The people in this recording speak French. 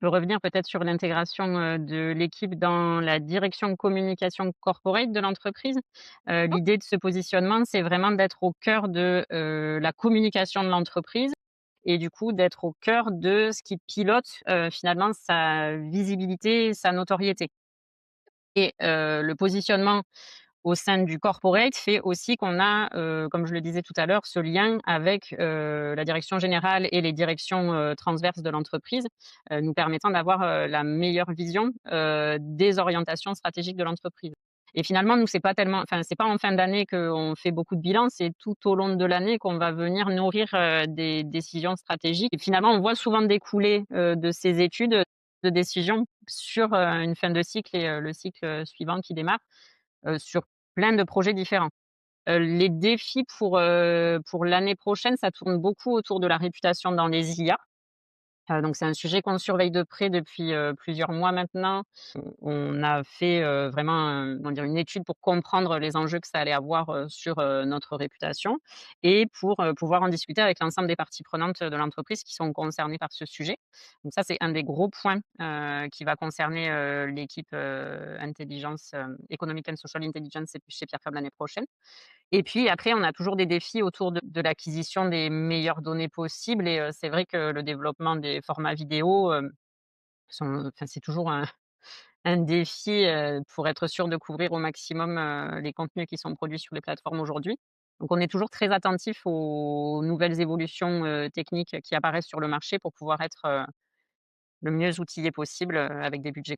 peux revenir peut-être sur l'intégration, de l'équipe dans la direction communication corporate de l'entreprise. D'accord. L'idée de ce positionnement, c'est vraiment d'être au cœur de, la communication de l'entreprise et du coup d'être au cœur de ce qui pilote, finalement sa visibilité, sa notoriété et le positionnement au sein du corporate fait aussi qu'on a, comme je le disais tout à l'heure, ce lien avec, la direction générale et les directions, transverses de l'entreprise, nous permettant d'avoir, la meilleure vision, des orientations stratégiques de l'entreprise et finalement, nous, c'est pas tellement enfin, c'est pas en fin d'année qu'on fait beaucoup de bilans, c'est tout au long de l'année qu'on va venir nourrir, des décisions stratégiques et finalement, on voit souvent découler, de ces études, de décisions sur, une fin de cycle et le cycle, suivant qui démarre, sur plein de projets différents. Les défis pour l'année prochaine, ça tourne beaucoup autour de la réputation dans les IA. Donc c'est un sujet qu'on surveille de près depuis, plusieurs mois maintenant. On a fait, vraiment comment dire? Une étude pour comprendre les enjeux que ça allait avoir, sur, notre réputation et pour, pouvoir en discuter avec l'ensemble des parties prenantes de l'entreprise qui sont concernées par ce sujet. Donc ça, c'est un des gros points, qui va concerner, l'équipe, intelligence, Economic and Social Intelligence chez Pierre Fabre l'année prochaine. Et puis après, on a toujours des défis autour de l'acquisition des meilleures données possibles et c'est vrai que le développement des formats vidéo, c'est toujours un défi, pour être sûr de couvrir au maximum, les contenus qui sont produits sur les plateformes aujourd'hui. Donc on est toujours très attentif aux nouvelles évolutions, techniques qui apparaissent sur le marché pour pouvoir être, le mieux outillé possible, avec des budgets